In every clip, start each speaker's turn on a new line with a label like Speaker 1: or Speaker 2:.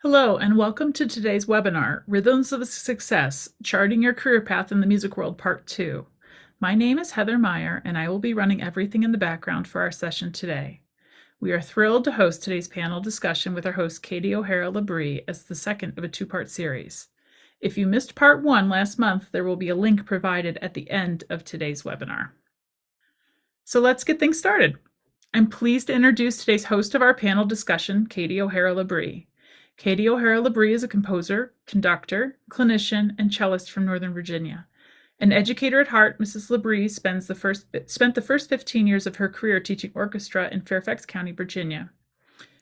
Speaker 1: Hello, and welcome to today's webinar, Rhythms of Success, Charting Your Career Path in the Music World, Part 2. My name is Heather Meyer, and I will be running everything in the background for our session today. We are thrilled to host today's panel discussion with our host, Katie O'Hara LaBrie, as the second of a two-part series. If you missed Part 1 last month, there will be a link provided at the end of today's webinar. So let's get things started. I'm pleased to introduce today's host of our panel discussion, Katie O'Hara LaBrie. Katie O'Hara LaBrie is a composer, conductor, clinician, and cellist from Northern Virginia. An educator at heart, Mrs. LaBrie spent the first 15 years of her career teaching orchestra in Fairfax County, Virginia.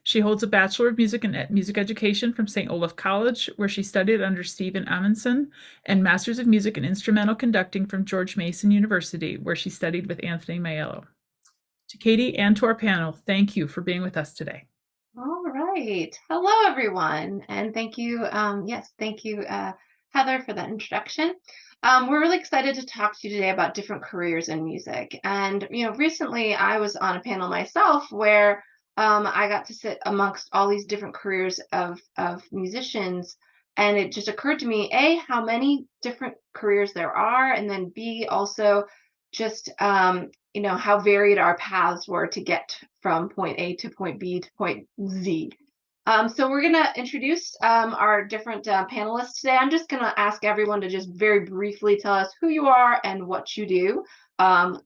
Speaker 1: She holds a Bachelor of Music in Music Education from St. Olaf College, where she studied under Stephen Amundsen, and Masters of Music in Instrumental Conducting from George Mason University, where she studied with Anthony Maiello. To Katie and to our panel, thank you for being with us today.
Speaker 2: All right. Hello, everyone. And thank you. Thank you, Heather, for that introduction. We're really excited to talk to you today about different careers in music. And, recently I was on a panel myself where I got to sit amongst all these different careers of musicians. And it just occurred to me, A, how many different careers there are, and then B, also just how varied our paths were to get from point A to point B to point Z. So we're going to introduce our different panelists today. I'm just going to ask everyone to just very briefly tell us who you are and what you do. I'm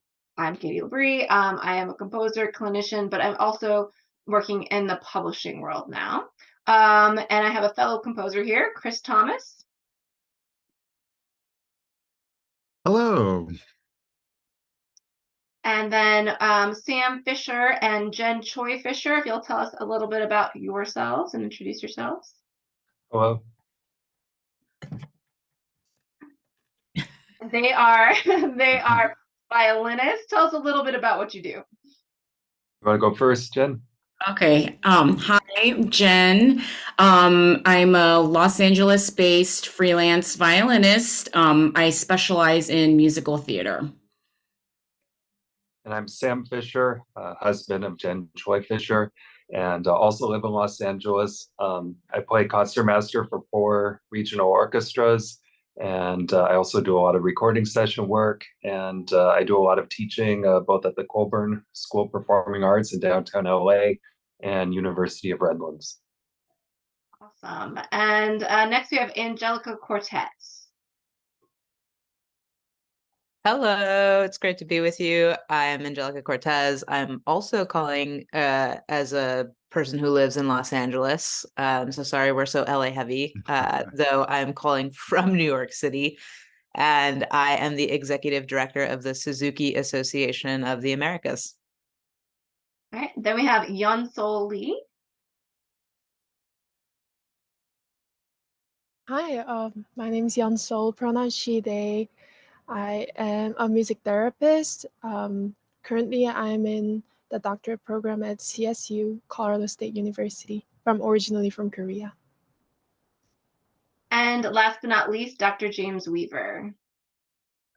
Speaker 2: Katie LaBrie. I am a composer, clinician, but I'm also working in the publishing world now. And I have a fellow composer here, Chris Thomas.
Speaker 3: Hello.
Speaker 2: And then Sam Fischer and Jen Choi Fischer, if you'll tell us a little bit about yourselves and introduce yourselves.
Speaker 3: Hello.
Speaker 2: They are violinists. Tell us a little bit about what you do.
Speaker 3: You want to go first, Jen?
Speaker 4: Okay. Hi, Jen. I'm a Los Angeles-based freelance violinist. I specialize in musical theater.
Speaker 3: And I'm Sam Fischer, husband of Jen Choi Fischer, and also live in Los Angeles. I play concertmaster for 4 regional orchestras, and I also do a lot of recording session work, and I do a lot of teaching both at the Colburn School of Performing Arts in downtown LA and University of Redlands.
Speaker 2: Awesome. And next we have Angelica Cortez.
Speaker 5: Hello, it's great to be with you. I'm Angelica Cortez. I'm also calling as a person who lives in Los Angeles. So sorry we're so LA heavy, though I'm calling from New York City. And I am the executive director of the Suzuki Association of the Americas.
Speaker 2: All right. Then we have Yeonsol Lee.
Speaker 6: Hi, my name is Yeonsol, pronounced she, they. I am a music therapist. Currently, I'm in the doctorate program at CSU, Colorado State University. I'm originally from Korea.
Speaker 2: And last but not least, Dr. James Weaver.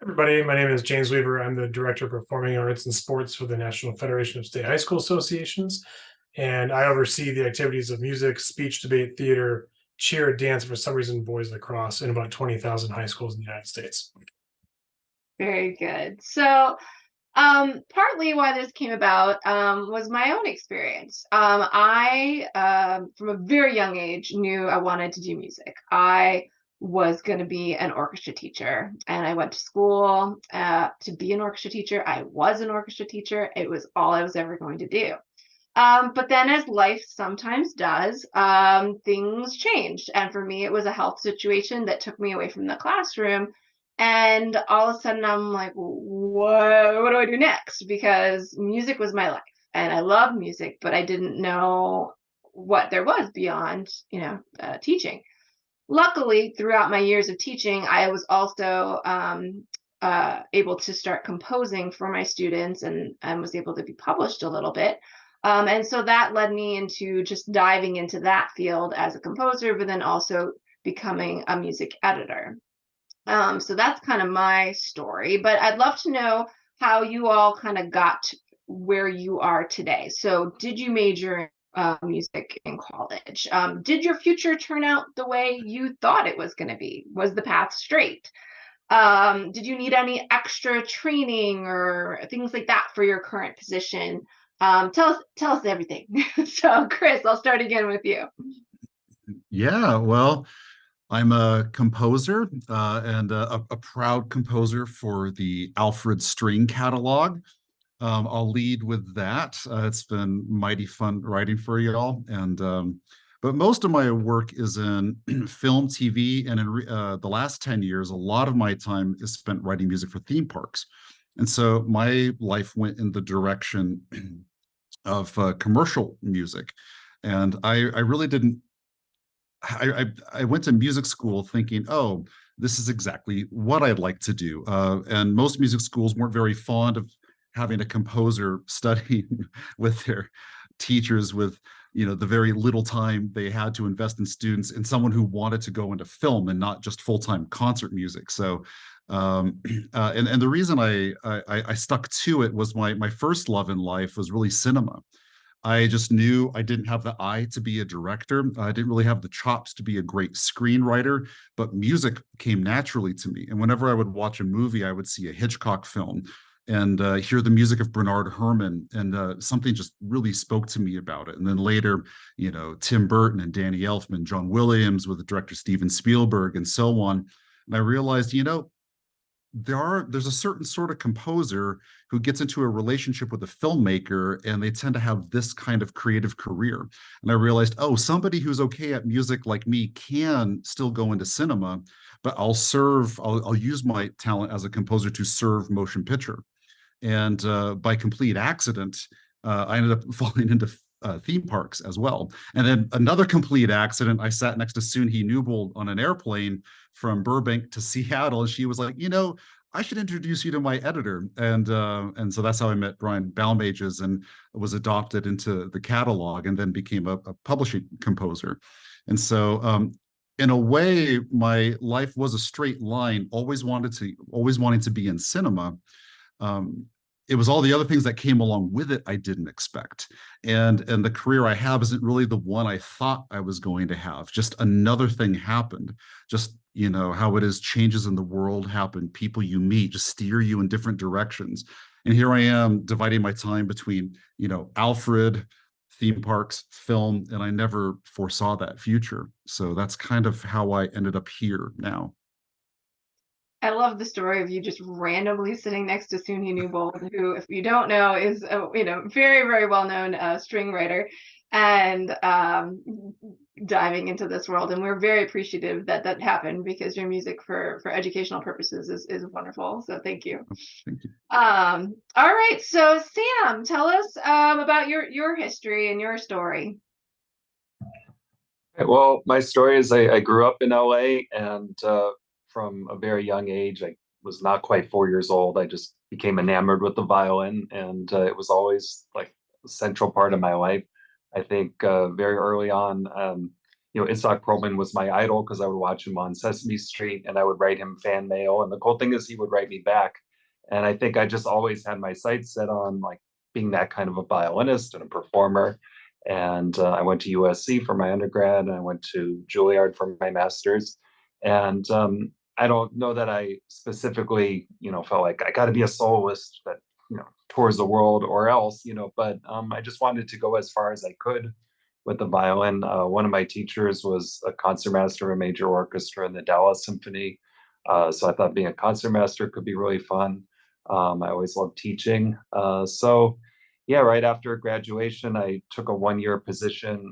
Speaker 7: Everybody, my name is James Weaver. I'm the Director of Performing Arts and Sports for the National Federation of State High School Associations, and I oversee the activities of music, speech, debate, theater, cheer, dance, for some reason, boys lacrosse in about 20,000 high schools in the United States.
Speaker 2: Very good. So partly why this came about was my own experience. I, from a very young age, knew I wanted to do music. I was going to be an orchestra teacher, and I went to school to be an orchestra teacher. I was an orchestra teacher. It was all I was ever going to do. But then, as life sometimes does, things changed. And for me, it was a health situation that took me away from the classroom. And all of a sudden, I'm like, what do I do next? Because music was my life, and I love music, but I didn't know what there was beyond, teaching. Luckily, throughout my years of teaching, I was also able to start composing for my students, and was able to be published a little bit. And so that led me into just diving into that field as a composer, but then also becoming a music editor. So that's kind of my story, but I'd love to know how you all kind of got where you are today. So did you major in music in college. Did your future turn out the way you thought it was going to be? Was the path straight? Did you need any extra training or things like that for your current position? Tell us everything. So, Chris, I'll start again with you.
Speaker 8: Yeah, well, I'm a composer and a proud composer for the Alfred string catalog. I'll lead with that. It's been mighty fun writing for you all, and but most of my work is in film, TV, and in the last 10 years, a lot of my time is spent writing music for theme parks. And so my life went in the direction of commercial music. And I really didn't I went to music school thinking, oh, this is exactly what I'd like to do. And most music schools weren't very fond of having a composer studying with their teachers with, the very little time they had to invest in students, and someone who wanted to go into film and not just full-time concert music. So and the reason I stuck to it was my first love in life was really cinema. I just knew I didn't have the eye to be a director. I didn't really have the chops to be a great screenwriter, but music came naturally to me. And whenever I would watch a movie, I would see a Hitchcock film and hear the music of Bernard Herrmann, and something just really spoke to me about it. And then later, Tim Burton and Danny Elfman, John Williams with the director Steven Spielberg, and so on. And I realized, there's a certain sort of composer who gets into a relationship with a filmmaker and they tend to have this kind of creative career. And I realized, oh, somebody who's okay at music like me can still go into cinema, but I'll use my talent as a composer to serve motion picture. And by complete accident, I ended up falling into theme parks as well. And then another complete accident, I sat next to Soon-Hee Newbold on an airplane from Burbank to Seattle, and she was like, I should introduce you to my editor. And so that's how I met Brian Balmages and was adopted into the catalog, and then became a publishing composer. And so in a way, my life was a straight line, always wanting to be in cinema. It was all the other things that came along with it I didn't expect. And the career I have isn't really the one I thought I was going to have. Just another thing happened. Just, how it is, changes in the world happen. People you meet just steer you in different directions. And here I am dividing my time between, Alfred, theme parks, film, and I never foresaw that future. So that's kind of how I ended up here now.
Speaker 2: I love the story of you just randomly sitting next to Soon-Hee Newbold, who, if you don't know, is a very, very well-known string writer, and diving into this world. And we're very appreciative that happened, because your music for educational purposes is wonderful. So thank you.
Speaker 8: Thank you.
Speaker 2: All right, so Sam, tell us about your history and your story.
Speaker 3: Well, my story is I grew up in LA, and from a very young age, I was not quite 4 years old. I just became enamored with the violin, and it was always like a central part of my life. I think very early on, Itzhak Perlman was my idol because I would watch him on Sesame Street, and I would write him fan mail. And the cool thing is he would write me back. And I think I just always had my sights set on like being that kind of a violinist and a performer. And I went to USC for my undergrad, and I went to Juilliard for my master's. And I don't know that I specifically, felt like I got to be a soloist that, tours the world or else, but I just wanted to go as far as I could with the violin. One of my teachers was a concertmaster of a major orchestra in the Dallas Symphony. So I thought being a concertmaster could be really fun. I always loved teaching. So yeah, right after graduation, I took a 1-year position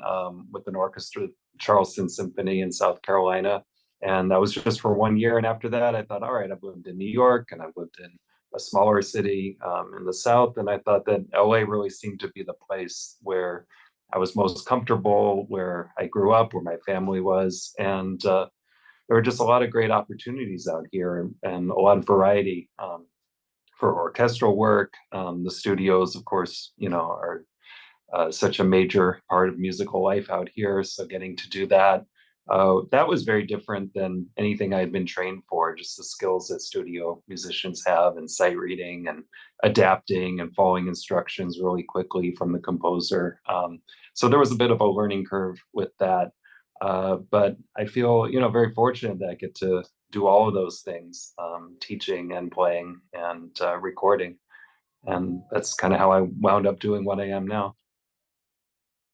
Speaker 3: with an orchestra, Charleston Symphony in South Carolina. And that was just for 1 year. And after that, I thought, all right, I've lived in New York and I've lived in a smaller city in the South. And I thought that LA really seemed to be the place where I was most comfortable, where I grew up, where my family was. And there were just a lot of great opportunities out here, and a lot of variety for orchestral work. The studios, of course, are such a major part of musical life out here. So getting to do that, that was very different than anything I had been trained for. Just the skills that studio musicians have, and sight reading and adapting and following instructions really quickly from the composer. So there was a bit of a learning curve with that. But I feel, very fortunate that I get to do all of those things, teaching and playing and recording. And that's kind of how I wound up doing what I am now.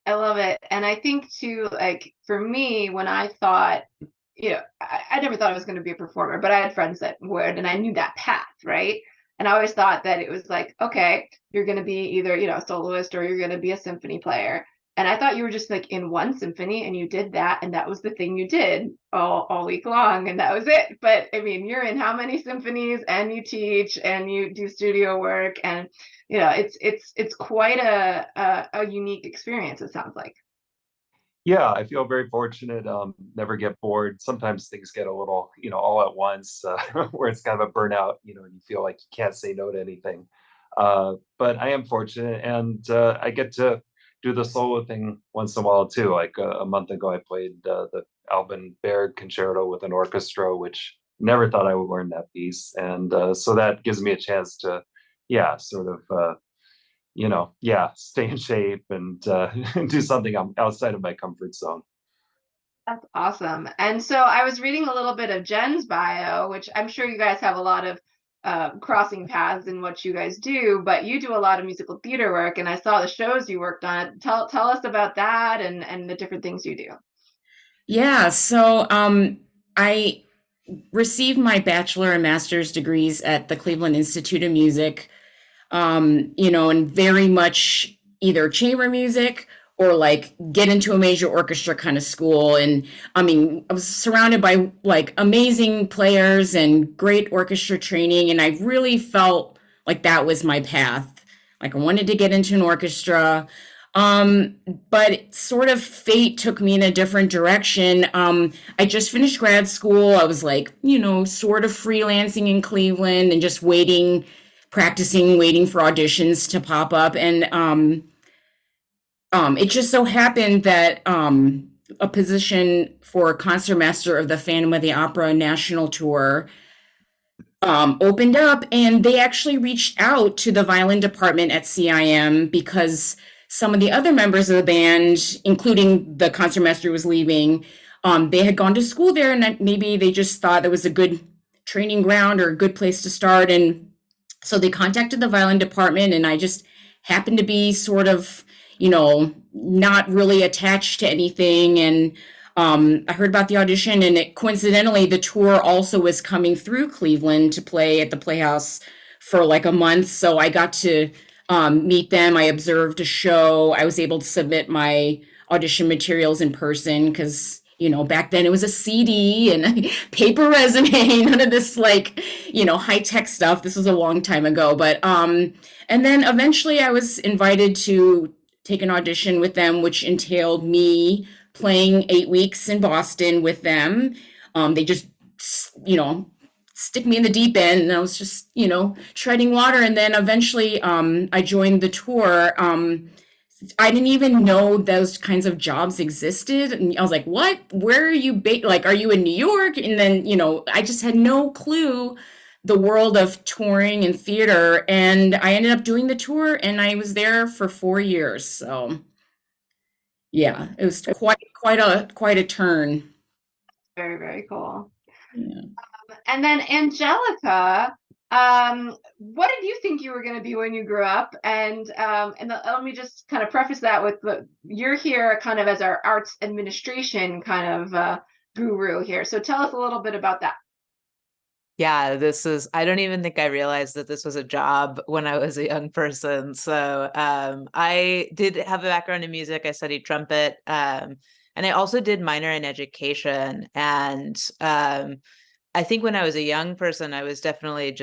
Speaker 2: I love it. And I think too, like for me, when I thought, I never thought I was going to be a performer, but I had friends that would, and I knew that path, right? And I always thought that it was like, okay, you're going to be either, a soloist or you're going to be a symphony player. And I thought you were just like in one symphony and you did that. And that was the thing you did all week long. And that was it. But I mean, you're in how many symphonies, and you teach and you do studio work, and it's quite a unique experience, it sounds like.
Speaker 3: Yeah, I feel very fortunate. Never get bored. Sometimes things get a little, all at once, where it's kind of a burnout, and you feel like you can't say no to anything. But I am fortunate, and I get to do the solo thing once in a while too. Like a month ago, I played the Alban Berg concerto with an orchestra, which never thought I would learn that piece, and so that gives me a chance to, yeah, sort of. Stay in shape and do something outside of my comfort zone.
Speaker 2: That's awesome. And so I was reading a little bit of Jen's bio, which I'm sure you guys have a lot of crossing paths in what you guys do, but you do a lot of musical theater work, and I saw the shows you worked on. Tell us about that and the different things you do.
Speaker 4: Yeah, so I received my bachelor and master's degrees at the Cleveland Institute of Music, and very much either chamber music or like get into a major orchestra kind of school. And I mean, I was surrounded by like amazing players and great orchestra training. And I really felt like that was my path. Like I wanted to get into an orchestra. But sort of fate took me in a different direction. I just finished grad school. I was like, sort of freelancing in Cleveland and just practicing, waiting for auditions to pop up. And it just so happened that a position for concertmaster of the Phantom of the Opera National Tour opened up, and they actually reached out to the violin department at CIM because some of the other members of the band, including the concertmaster who was leaving, they had gone to school there, and maybe they just thought it was a good training ground or a good place to start. And so they contacted the violin department, and I just happened to be sort of, not really attached to anything. And I heard about the audition, and coincidentally, the tour also was coming through Cleveland to play at the Playhouse for like a month. So I got to meet them. I observed a show. I was able to submit my audition materials in person because, back then it was a CD and a paper resume, none of this like, high tech stuff. This was a long time ago. But and then eventually I was invited to take an audition with them, which entailed me playing 8 weeks in Boston with them. They just, stick me in the deep end, and I was just, treading water. And then eventually I joined the tour. I didn't even know those kinds of jobs existed. And I was like, what? Where are you like, are you in New York? And then, I just had no clue the world of touring and theater. And I ended up doing the tour, and I was there for 4 years. So yeah, it was quite a turn.
Speaker 2: Very, very cool.
Speaker 4: Yeah.
Speaker 2: And then Angelica, what did you think you were going to be when you grew up? And let me just kind of preface that with you're here kind of as our arts administration kind of guru here. So tell us a little bit about that.
Speaker 5: Yeah, I don't even think I realized that this was a job when I was a young person. So I did have a background in music. I studied trumpet, and I also did minor in education. And I think when I was a young person, I was definitely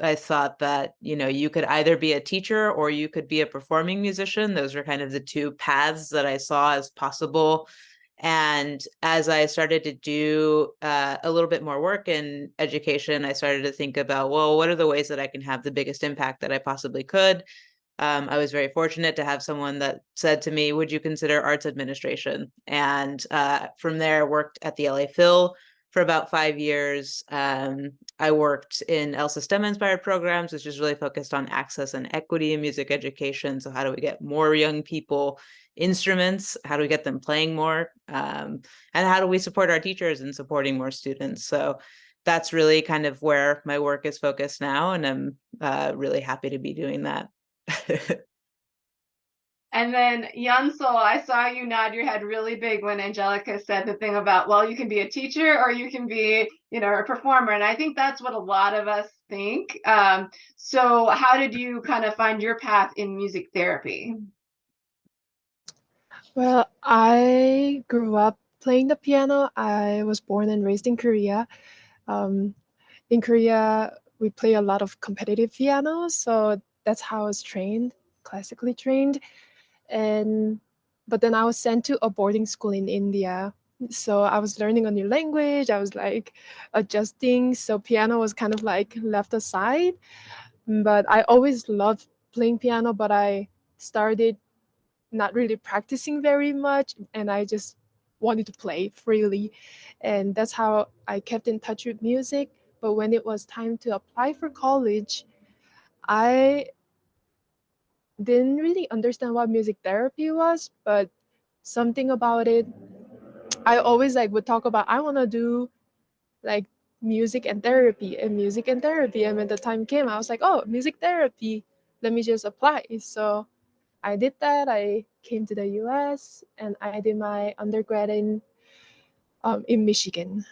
Speaker 5: I thought that, you could either be a teacher or you could be a performing musician. Those were kind of the two paths that I saw as possible. And as I started to do a little bit more work in education, I started to think about, well, what are the ways that I can have the biggest impact that I possibly could? I was very fortunate to have someone that said to me, would you consider arts administration? And from there, worked at the LA Phil for about 5 years. I worked in ELSA STEM-inspired programs, which is really focused on access and equity in music education. So how do we get more young people instruments? How do we get them playing more? And how do we support our teachers in supporting more students? So that's really kind of where my work is focused now, and I'm really happy to be doing that.
Speaker 2: And then Yeonsol, I saw you nod your head really big when Angelica said the thing about, well, you can be a teacher or you can be, a performer. And I think that's what a lot of us think. So how did you kind of find your path in music therapy?
Speaker 6: Well, I grew up playing the piano. I was born and raised in Korea. In Korea, we play a lot of competitive piano, so that's how I was trained, classically trained. But then I was sent to a boarding school in India. So I was learning a new language. I was like adjusting. So piano was kind of like left aside. But I always loved playing piano, but I started not really practicing very much, and I just wanted to play freely. And that's how I kept in touch with music. But when it was time to apply for college, I didn't really understand what music therapy was, but something about it, I always like would talk about, I want to do like music and therapy and music and therapy. And when the time came, I was like, oh, music therapy, let me just apply. So I did that. I came to the US and I did my undergrad in Michigan,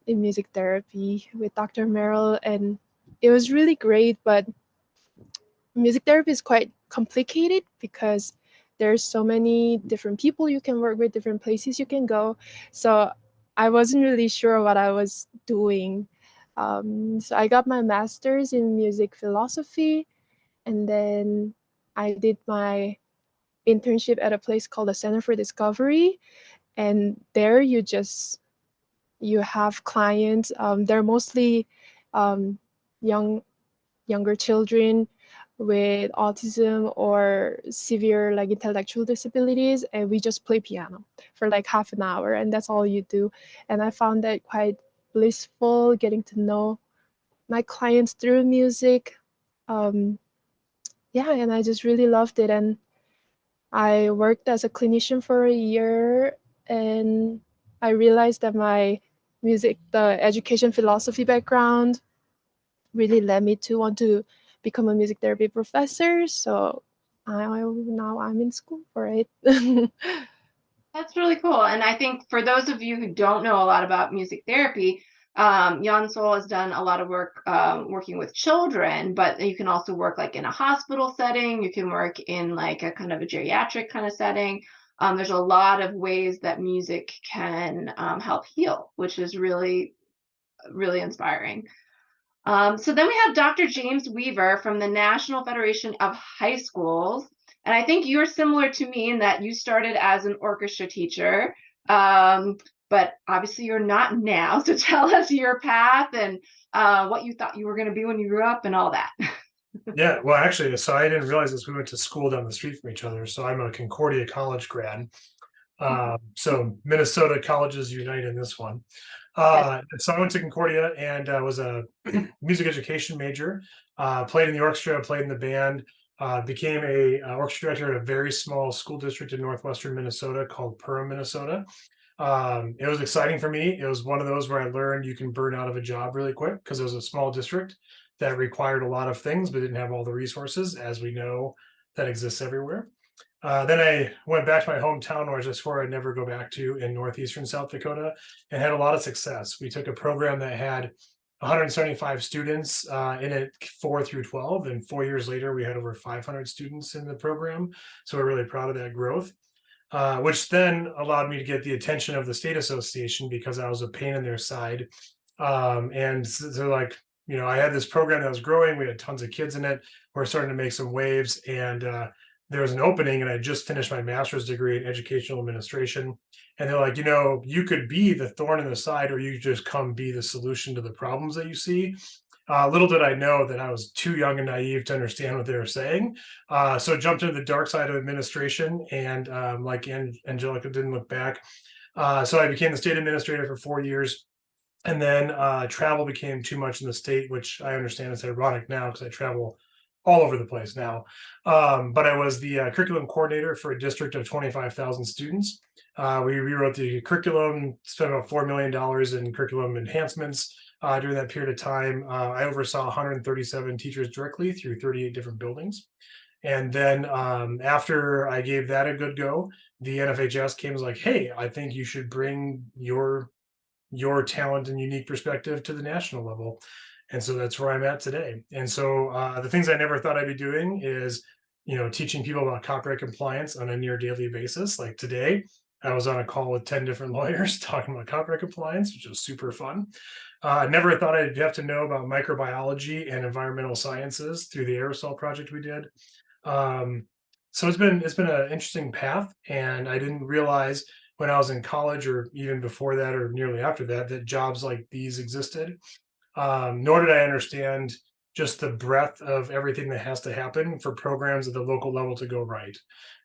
Speaker 6: in music therapy with Dr. Merrill. And it was really great, but music therapy is quite complicated because there's so many different people you can work with, different places you can go. So I wasn't really sure what I was doing. So I got my master's in music philosophy, and then I did my internship at a place called the Center for Discovery. And there you have clients. They're mostly younger children with autism or severe like intellectual disabilities, and we just play piano for like half an hour, and that's all you do. And I found that quite blissful, getting to know my clients through music. Yeah, and I just really loved it. And I worked as a clinician for a year, and I realized that my the education philosophy background really led me to want to become a music therapy professor. So now I'm in school for it.
Speaker 2: That's really cool. And I think for those of you who don't know a lot about music therapy, Yeonsol has done a lot of work working with children, but you can also work like in a hospital setting. You can work in like a kind of a geriatric kind of setting. There's a lot of ways that music can help heal, which is really, really inspiring. So then we have Dr. James Weaver from the National Federation of High Schools. And I think you're similar to me in that you started as an orchestra teacher, but obviously you're not now. So tell us your path and what you thought you were going to be when you grew up and all that.
Speaker 7: Yeah, well, actually, so I didn't realize this. We went to school down the street from each other. So I'm a Concordia College grad. So Minnesota colleges unite in this one. So I went to Concordia and was a music education major, played in the orchestra, played in the band, became a orchestra director at a very small school district in northwestern Minnesota called Perham, Minnesota. It was exciting for me. It was one of those where I learned you can burn out of a job really quick because it was a small district that required a lot of things but didn't have all the resources, as we know, that exists everywhere. Then I went back to my hometown, where I swore I'd never go back to, in northeastern South Dakota, and had a lot of success. We took a program that had 175 students in it 4 through 12, and 4 years later we had over 500 students in the program. So we're really proud of that growth, which then allowed me to get the attention of the state association because I was a pain in their side. And so like, I had this program that was growing. We had tons of kids in it. We're starting to make some waves, and there was an opening, and I just finished my master's degree in educational administration. And they're like, you could be the thorn in the side, or you just come be the solution to the problems that you see. Little did I know that I was too young and naive to understand what they were saying. So I jumped into the dark side of administration, and like Angelica, didn't look back. So I became the state administrator for 4 years. And then travel became too much in the state, which I understand is ironic now because I travel all over the place now. But I was the curriculum coordinator for a district of 25,000 students. We rewrote the curriculum, spent about $4 million in curriculum enhancements during that period of time. I oversaw 137 teachers directly through 38 different buildings. And then after I gave that a good go, the NFHS came and was like, hey, I think you should bring your talent and unique perspective to the national level. And so that's where I'm at today. And so the things I never thought I'd be doing is, teaching people about copyright compliance on a near daily basis. Like today, I was on a call with 10 different lawyers talking about copyright compliance, which was super fun. I never thought I'd have to know about microbiology and environmental sciences through the aerosol project we did. So it's been an interesting path, and I didn't realize when I was in college or even before that or nearly after that, that jobs like these existed. Nor did I understand just the breadth of everything that has to happen for programs at the local level to go right.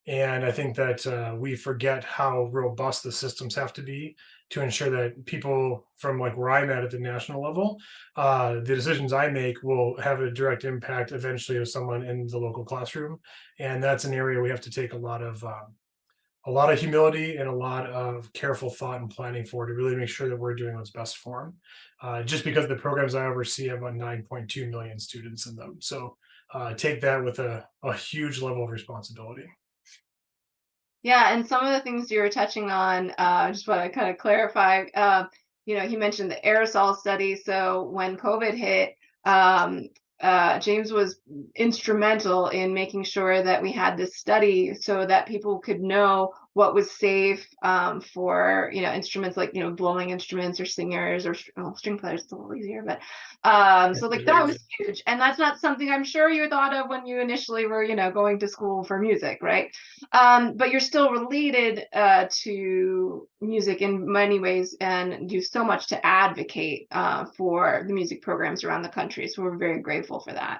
Speaker 7: And I think that we forget how robust the systems have to be to ensure that people from like where I'm at the national level, the decisions I make will have a direct impact eventually of someone in the local classroom. And that's an area we have to take a lot of humility and a lot of careful thought and planning for to really make sure that we're doing what's best for them. Just because the programs I oversee have about 9.2 million students in them. So take that with a huge level of responsibility.
Speaker 2: Yeah, and some of the things you were touching on, just want to kind of clarify. He mentioned the aerosol study. So when COVID hit, James was instrumental in making sure that we had this study so that people could know what was safe for instruments like blowing instruments or singers or string players. It's a little easier, but so like that was huge, and that's not something I'm sure you thought of when you initially were going to school for music, right? But you're still related to music in many ways and do so much to advocate for the music programs around the country. So we're very grateful for that.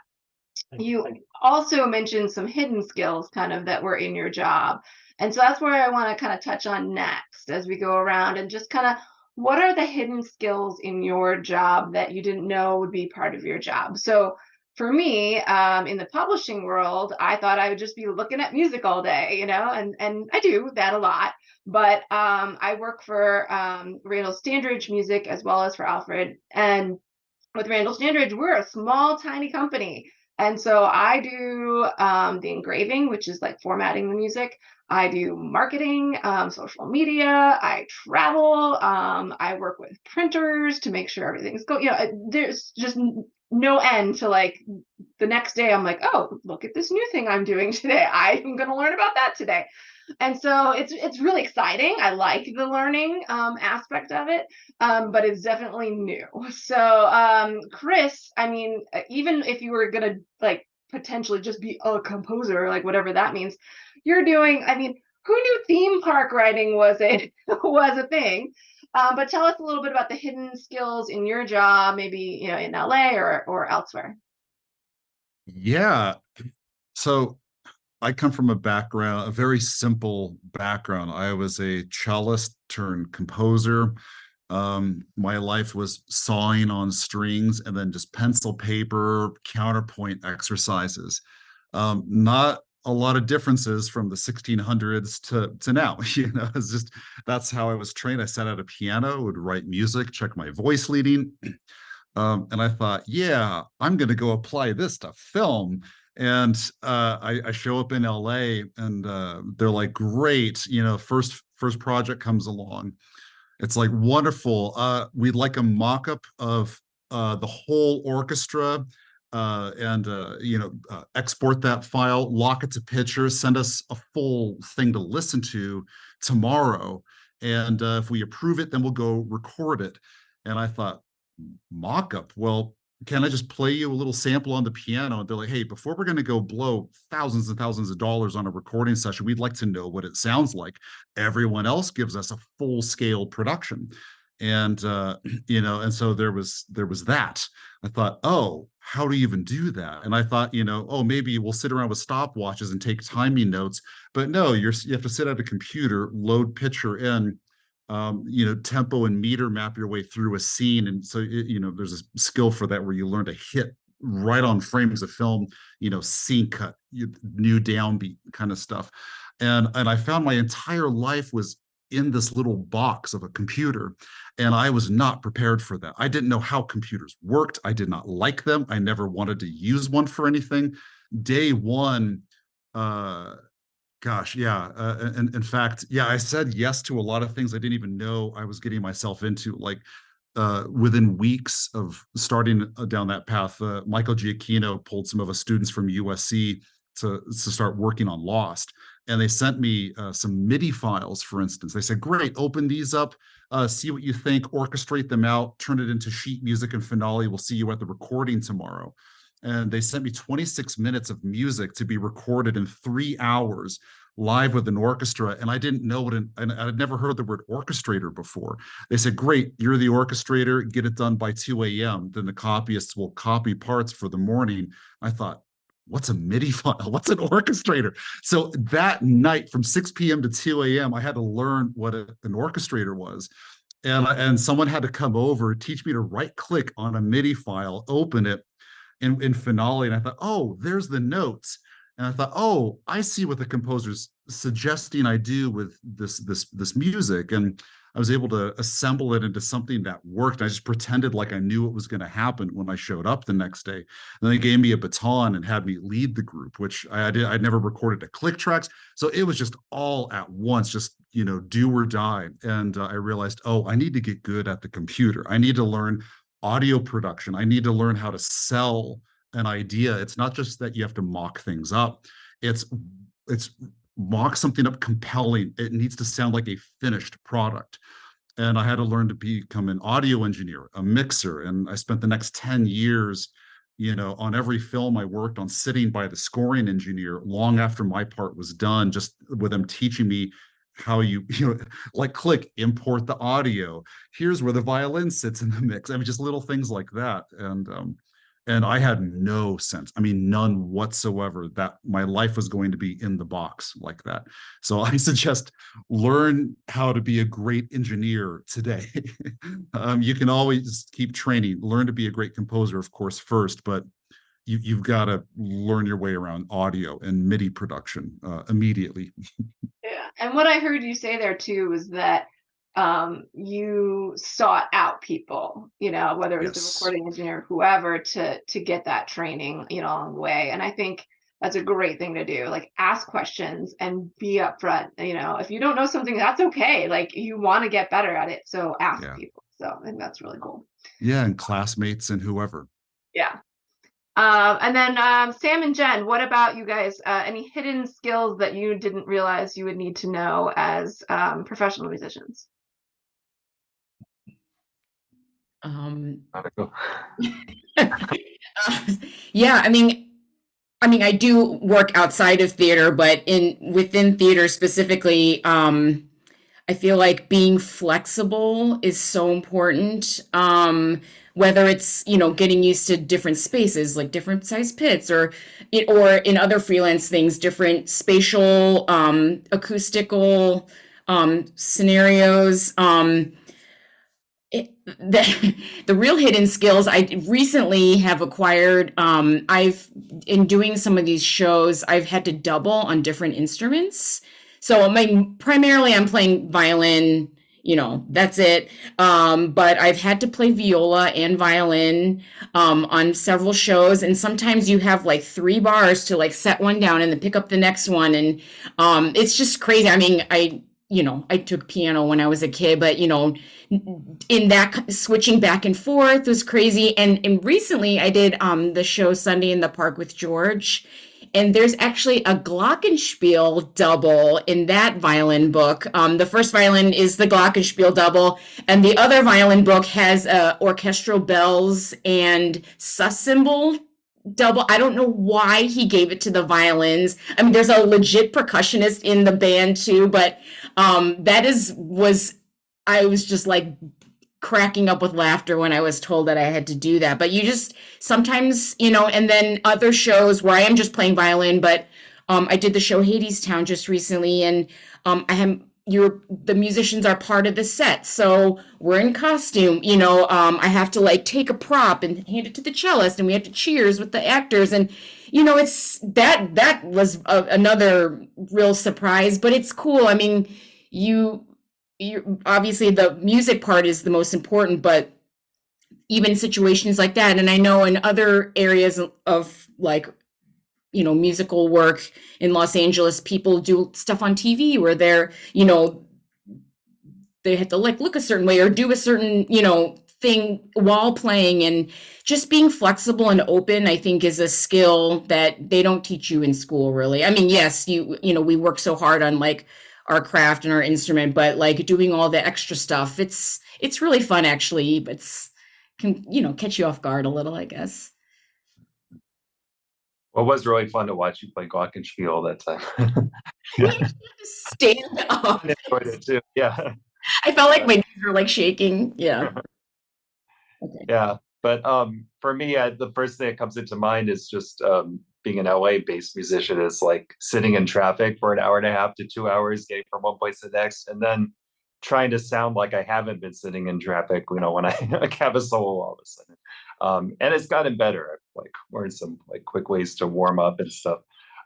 Speaker 2: You also mentioned some hidden skills kind of that were in your job. And so that's where I want to kind of touch on next as we go around and just kind of what are the hidden skills in your job that you didn't know would be part of your job? So for me, in the publishing world, I thought I would just be looking at music all day, and I do that a lot. But I work for Randall Standridge Music as well as for Alfred. And with Randall Standridge, we're a small, tiny company. And so I do the engraving, which is like formatting the music. I do marketing, social media. I travel. I work with printers to make sure everything's going. There's just no end to like the next day. I'm like, oh, look at this new thing I'm doing today. I'm going to learn about that today. And so it's really exciting. I like the learning aspect of it, but it's definitely new. So Chris, I mean, even if you were gonna like potentially just be a composer, like whatever that means, you're doing. I mean, who knew theme park writing was a thing? But tell us a little bit about the hidden skills in your job, maybe in LA or elsewhere.
Speaker 8: Yeah. So I come from a very simple background. I was a cellist turned composer. My life was sawing on strings and then just pencil paper, counterpoint exercises. Not a lot of differences from the 1600s to now. It's just that's how I was trained. I sat at a piano, would write music, check my voice leading. And I thought, yeah, I'm going to go apply this to film. And I show up in LA and they're like, great, first project comes along. It's like, wonderful. We'd like a mock-up of the whole orchestra and export that file, lock it to pictures, send us a full thing to listen to tomorrow. And if we approve it, then we'll go record it. And I thought, mock-up? Well, can I just play you a little sample on the piano? And they're like, hey, before we're going to go blow thousands and thousands of dollars on a recording session, we'd like to know what it sounds like. Everyone else gives us a full-scale production. And, and so there was that. I thought, oh, how do you even do that? And I thought, oh, maybe we'll sit around with stopwatches and take timing notes. But no, you have to sit at a computer, load picture in, tempo and meter map your way through a scene. And so, there's a skill for that where you learn to hit right on frames of film, scene cut, new downbeat kind of stuff. And I found my entire life was in this little box of a computer, and I was not prepared for that. I didn't know how computers worked. I did not like them. I never wanted to use one for anything. Day one, gosh, yeah. And in fact, yeah, I said yes to a lot of things I didn't even know I was getting myself into. Like within weeks of starting down that path, Michael Giacchino pulled some of us students from USC to start working on Lost. And they sent me some MIDI files, for instance. They said, great, open these up, see what you think, orchestrate them out, turn it into sheet music and finale. We'll see you at the recording tomorrow. And they sent me 26 minutes of music to be recorded in 3 hours live with an orchestra. And I didn't know and I'd never heard the word orchestrator before. They said, great, you're the orchestrator, get it done by 2 a.m. Then the copyists will copy parts for the morning. I thought, what's a MIDI file? What's an orchestrator? So that night from 6 p.m. to 2 a.m., I had to learn what an orchestrator was. And someone had to come over, teach me to right click on a MIDI file, open it in Finale. And I thought, oh, there's the notes. And I thought, oh, I see what the composer's suggesting I do with this music. And I was able to assemble it into something that worked. I just pretended like I knew what was going to happen when I showed up the next day. And then they gave me a baton and had me lead the group, which I'd never recorded a click tracks. So it was just all at once, just, do or die. And I realized, oh, I need to get good at the computer. I need to learn audio production. I need to learn how to sell an idea. It's not just that you have to mock things up. It's mock something up compelling. It needs to sound like a finished product. And I had to learn to become an audio engineer, a mixer. And I spent the next 10 years, on every film I worked on, sitting by the scoring engineer long after my part was done, just with them teaching me how you like click, import the audio. Here's where the violin sits in the mix. I mean, just little things like that. And I had no sense, none whatsoever, that my life was going to be in the box like that. So I suggest learn how to be a great engineer today. You can always keep training, learn to be a great composer, of course, first, but you've got to learn your way around audio and MIDI production immediately.
Speaker 2: Yeah. And what I heard you say there too was that you sought out people, whether it was the recording engineer, whoever, to get that training, along the way. And I think that's a great thing to do. Like, ask questions and be upfront. If you don't know something, that's okay. Like, you want to get better at it, so ask people. So I think that's really cool.
Speaker 8: Yeah, and classmates and whoever.
Speaker 2: Yeah. And then Sam and Jen, what about you guys? Any hidden skills that you didn't realize you would need to know as professional musicians?
Speaker 4: Yeah, I do work outside of theater, but within theater specifically, I feel like being flexible is so important. Whether it's, getting used to different spaces, like different size pits, or in other freelance things, different spatial, acoustical scenarios. The real hidden skills I recently have acquired, in doing some of these shows, I've had to double on different instruments. So primarily I'm playing violin, that's it. But I've had to play viola and violin on several shows. And sometimes you have like 3 bars to like set one down and then pick up the next one. And it's just crazy. I took piano when I was a kid, but in that switching back and forth was crazy. And recently I did the show Sunday in the Park with George. And there's actually a glockenspiel double in that violin book. The first violin is the glockenspiel double, and the other violin book has orchestral bells and sus cymbal double. I don't know why he gave it to the violins. There's a legit percussionist in the band too, but I was just like cracking up with laughter when I was told that I had to do that. But you just sometimes, and then other shows where I am just playing violin, but I did the show Hadestown just recently, and I am, the musicians are part of the set. So we're in costume, you know, I have to like take a prop and hand it to the cellist and we have to cheers with the actors. And, you know, it's that was another real surprise, but it's cool. I mean, you obviously the music part is the most important, but even situations like that. And I know in other areas of like, you know, musical work in Los Angeles, people do stuff on TV where they're, you know, they have to like look a certain way or do a certain, you know, thing while playing. And just being flexible and open, I think, is a skill that they don't teach you in school, really. I mean, yes, you know, we work so hard on like our craft and our instrument, but like doing all the extra stuff, it's really fun actually, but it's can, you know, catch you off guard a little, I guess.
Speaker 3: Well, it was really fun to watch you play glockenspiel that time.
Speaker 4: We actually had to stand up.
Speaker 3: I enjoyed it too. Yeah.
Speaker 4: I felt like my knees were like shaking. Yeah. Okay.
Speaker 3: Yeah. But for me, the first thing that comes into mind is just being an LA-based musician is like sitting in traffic for an hour and a half to 2 hours, getting from one place to the next, and then trying to sound like I haven't been sitting in traffic, you know, when I like, have a solo all of a sudden. And it's gotten better. I've like learned some like quick ways to warm up and stuff.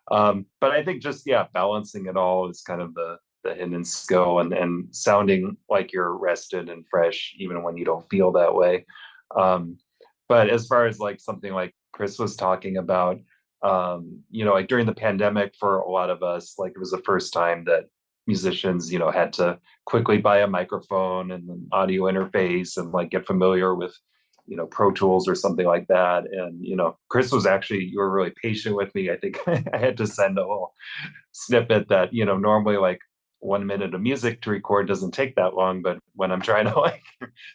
Speaker 3: But I think just, yeah, balancing it all is kind of the hidden skill, and sounding like you're rested and fresh, even when you don't feel that way. But as far as like something like Chris was talking about, you know, like during the pandemic for a lot of us, like it was the first time that musicians, you know, had to quickly buy a microphone and an audio interface and like get familiar with, you know, Pro Tools or something like that. And, you know, Chris was actually, you were really patient with me. I think I had to send a little snippet that, you know, normally like 1 minute of music to record doesn't take that long, but when I'm trying to like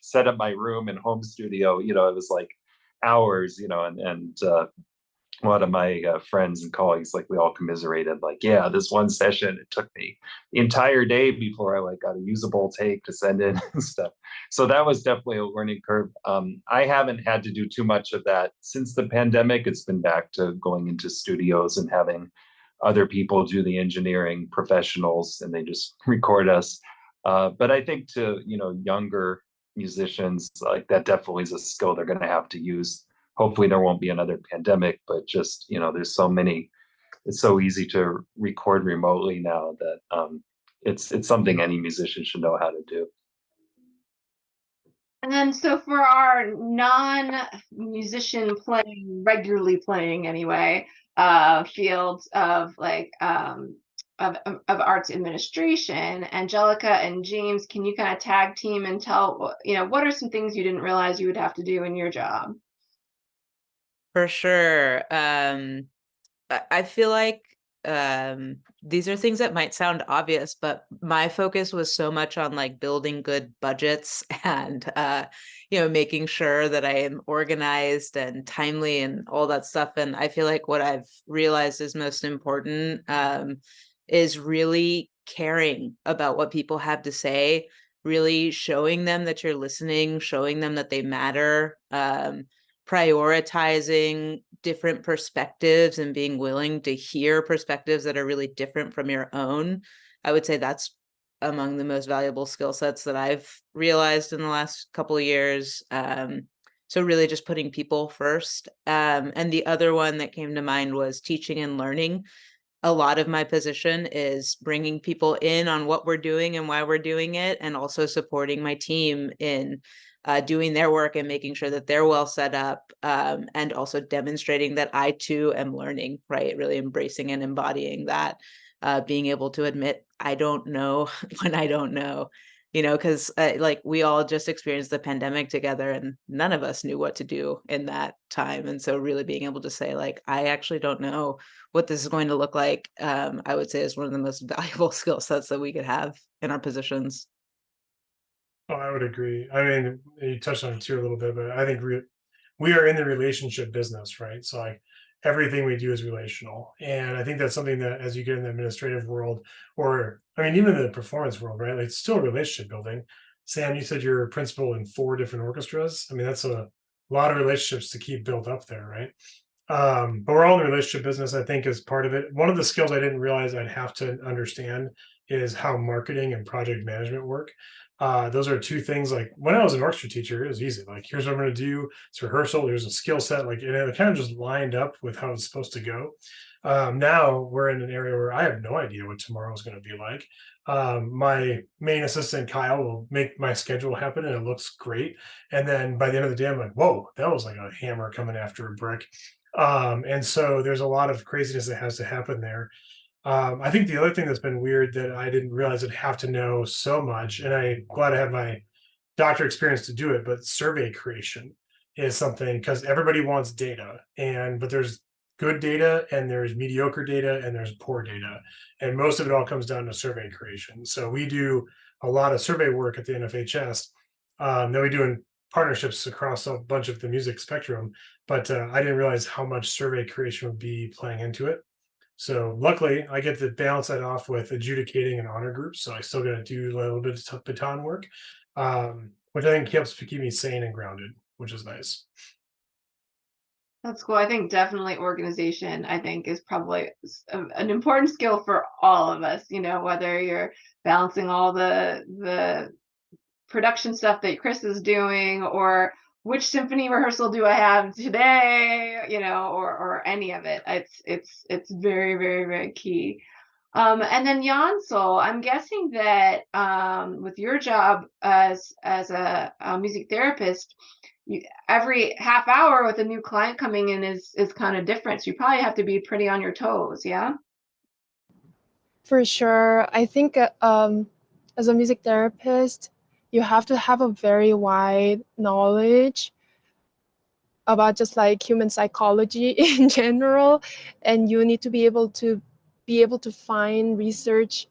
Speaker 3: set up my room and home studio, you know, it was like hours, you know, and a lot of my friends and colleagues, like we all commiserated, like, yeah, this one session, it took me the entire day before I like got a usable take to send in and stuff. So that was definitely a learning curve. I haven't had to do too much of that since the pandemic. It's been back to going into studios and having other people do the engineering, professionals, and they just record us. But I think to, you know, younger musicians, like that definitely is a skill they're going to have to use. Hopefully there won't be another pandemic, but just, you know, there's so many, it's so easy to record remotely now that it's something any musician should know how to do.
Speaker 2: And so for our non-musician playing, regularly playing anyway, fields of like of arts administration, Angelica and James, can you kind of tag team and tell, you know, what are some things you didn't realize you would have to do in your job?
Speaker 5: For sure. I feel like these are things that might sound obvious, but my focus was so much on like building good budgets and you know, making sure that I am organized and timely and all that stuff. And I feel like what I've realized is most important is really caring about what people have to say, really showing them that you're listening, showing them that they matter, prioritizing different perspectives and being willing to hear perspectives that are really different from your own. I would say that's among the most valuable skill sets that I've realized in the last couple of years. So really just putting people first. And the other one that came to mind was teaching and learning. A lot of my position is bringing people in on what we're doing and why we're doing it, and also supporting my team in doing their work and making sure that they're well set up, and also demonstrating that I too am learning, right? Really embracing and embodying that, being able to admit I don't know when I don't know, you know, because like we all just experienced the pandemic together and none of us knew what to do in that time. And so really being able to say like, I actually don't know what this is going to look like, I would say is one of the most valuable skill sets that we could have in our positions.
Speaker 7: Oh, I would agree. I mean, you touched on it too a little bit, but I think we are in the relationship business, right? So like everything we do is relational. And I think that's something that as you get in the administrative world, or I mean, even in the performance world, right? Like it's still relationship building. Sam, you said you're a principal in 4 different orchestras. I mean, that's a lot of relationships to keep built up there, right? But we're all in the relationship business, I think, is part of it. One of the skills I didn't realize I'd have to understand is how marketing and project management work. Those are two things. Like when I was an orchestra teacher, it was easy. Like, here's what I'm going to do. It's rehearsal. There's a skill set. Like, and it kind of just lined up with how it's supposed to go. Now we're in an area where I have no idea what tomorrow is going to be like. My main assistant, Kyle, will make my schedule happen and it looks great. And then by the end of the day, I'm like, whoa, that was like a hammer coming after a brick. And so there's a lot of craziness that has to happen there. I think the other thing that's been weird that I didn't realize I'd have to know so much, and I'm glad I have my doctor experience to do it, but survey creation is something, because everybody wants data, but there's good data and there's mediocre data and there's poor data. And most of it all comes down to survey creation. So we do a lot of survey work at the NFHS that we do in partnerships across a bunch of the music spectrum. But I didn't realize how much survey creation would be playing into it. So luckily, I get to balance that off with adjudicating and honor groups. So I still got to do a little bit of baton work, which I think helps to keep me sane and grounded, which is nice.
Speaker 2: That's cool. I think definitely organization, I think, is probably an important skill for all of us, whether you're balancing all the production stuff that Chris is doing, or which symphony rehearsal do I have today, or any of it. It's very, very, very key. And then Yeonsol, I'm guessing that with your job as a music therapist, every half hour with a new client coming in is kind of different. So you probably have to be pretty on your toes, yeah?
Speaker 6: For sure. I think as a music therapist, you have to have a very wide knowledge about just like human psychology in general, and you need to be able to find research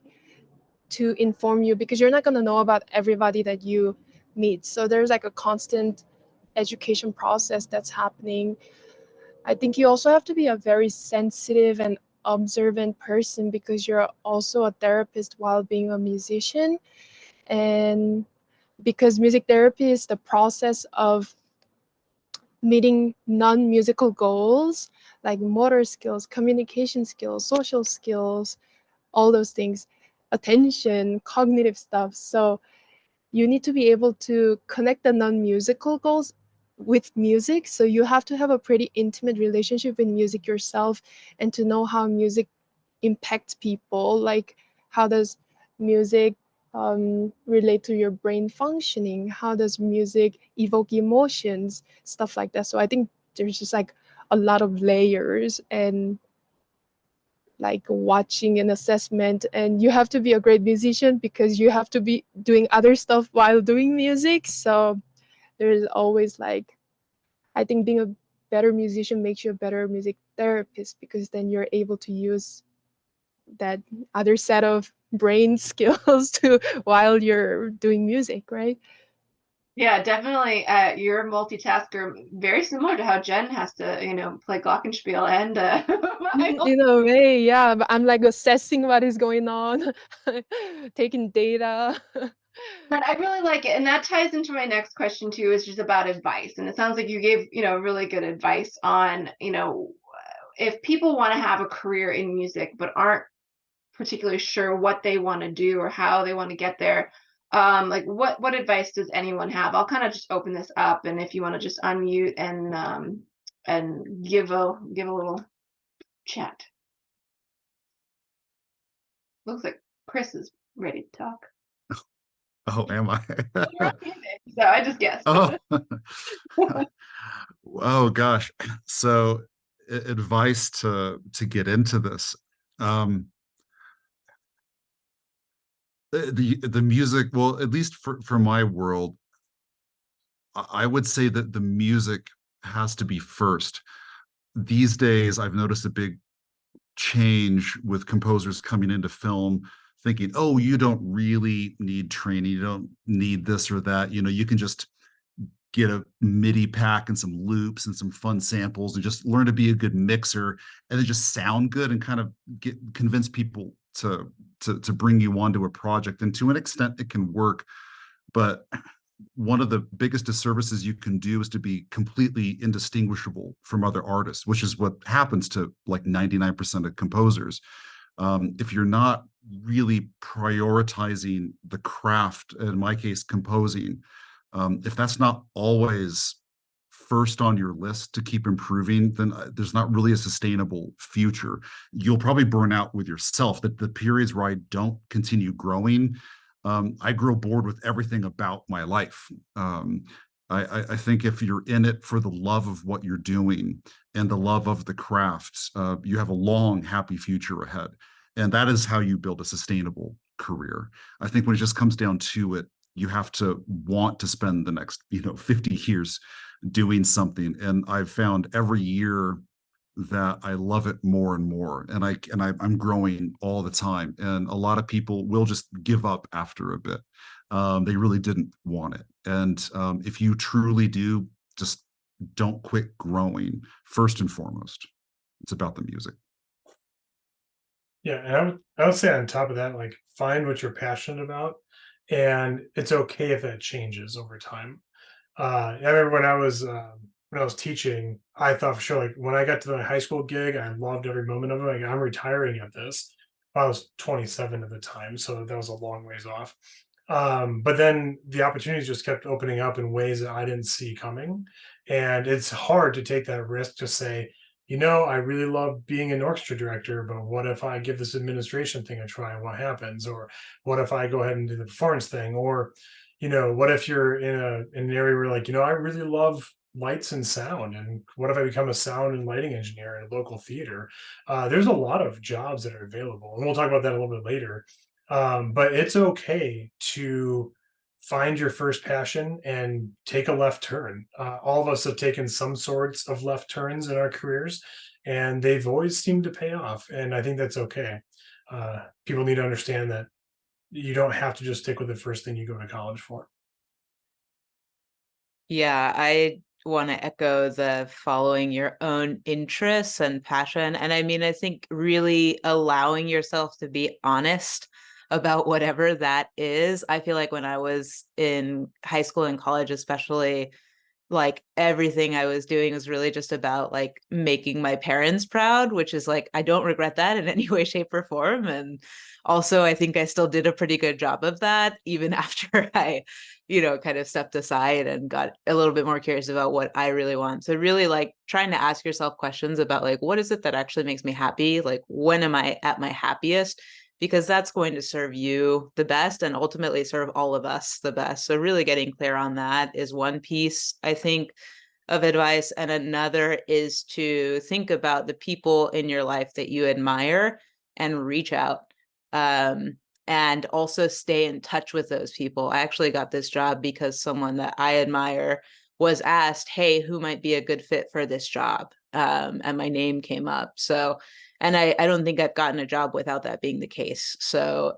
Speaker 6: to inform you, because you're not going to know about everybody that you meet. So there's like a constant education process that's happening. I think you also have to be a very sensitive and observant person, because you're also a therapist while being a musician. And because music therapy is the process of meeting non-musical goals like motor skills, communication skills, social skills, all those things, attention, cognitive stuff. So you need to be able to connect the non-musical goals with music. So you have to have a pretty intimate relationship with music yourself, and to know how music impacts people. Like, how does music relate to your brain functioning? How does music evoke emotions? Stuff like that. So I think there's just like a lot of layers, and like watching an assessment, and you have to be a great musician because you have to be doing other stuff while doing music. So there's always like, I think being a better musician makes you a better music therapist, because then you're able to use that other set of brain skills to while you're doing music, right?
Speaker 2: Yeah, definitely. You're a multitasker, very similar to how Jen has to, play glockenspiel and
Speaker 6: In a way, yeah. But I'm like assessing what is going on, taking data.
Speaker 2: But I really like it. And that ties into my next question too, is just about advice. And it sounds like you gave, really good advice on, if people want to have a career in music but aren't particularly sure what they want to do or how they want to get there. Like what advice does anyone have? I'll kind of just open this up, and if you want to just unmute and give a little chat. Looks like Chris is ready to talk.
Speaker 8: Oh, am I?
Speaker 2: So I just guessed.
Speaker 8: Oh. Oh gosh. So advice to get into this. The music, well, at least for my world, I would say that the music has to be first. These days, I've noticed a big change with composers coming into film thinking, oh, you don't really need training, you don't need this or that, you can just get a MIDI pack and some loops and some fun samples and just learn to be a good mixer, and then just sound good and kind of convince people to bring you onto a project. And to an extent it can work, but one of the biggest disservices you can do is to be completely indistinguishable from other artists, which is what happens to like 99% of composers. If you're not really prioritizing the craft, in my case, composing, if that's not always first on your list to keep improving, then there's not really a sustainable future. You'll probably burn out with yourself. That the periods where I don't continue growing, I grow bored with everything about my life. I think if you're in it for the love of what you're doing and the love of the craft, you have a long, happy future ahead. And that is how you build a sustainable career. I think when it just comes down to it, you have to want to spend the next, 50 years doing something. And I've found every year that I love it more and more. And I'm growing all the time. And a lot of people will just give up after a bit. They really didn't want it. And if you truly do, just don't quit growing. First and foremost, it's about the music.
Speaker 7: Yeah, and I would say on top of that, like find what you're passionate about, and it's okay if that changes over time. I remember when I was teaching, I thought for sure, like when I got to the high school gig, I loved every moment of it. Like I'm retiring at this. I was 27 at the time, so that was a long ways off. But then the opportunities just kept opening up in ways that I didn't see coming, and it's hard to take that risk to say, I really love being an orchestra director, but what if I give this administration thing a try and what happens? Or what if I go ahead and do the performance thing? Or, what if you're in an area where like, I really love lights and sound, and what if I become a sound and lighting engineer in a local theater? There's a lot of jobs that are available, and we'll talk about that a little bit later. But it's okay to find your first passion and take a left turn. All of us have taken some sorts of left turns in our careers, and they've always seemed to pay off. And I think that's okay. People need to understand that you don't have to just stick with the first thing you go to college for.
Speaker 5: Yeah, I want to echo the following your own interests and passion. And I mean, I think really allowing yourself to be honest about whatever that is. I feel like when I was in high school and college, especially, like everything I was doing was really just about like making my parents proud, which is like, I don't regret that in any way, shape, or form. And also, I think I still did a pretty good job of that, even after I, kind of stepped aside and got a little bit more curious about what I really want. So, really like trying to ask yourself questions about like, what is it that actually makes me happy? Like, when am I at my happiest? Because that's going to serve you the best and ultimately serve all of us the best. So really getting clear on that is one piece, I think, of advice. And another is to think about the people in your life that you admire and reach out. And also stay in touch with those people. I actually got this job because someone that I admire was asked, hey, who might be a good fit for this job? And my name came up. So, and I don't think I've gotten a job without that being the case. So,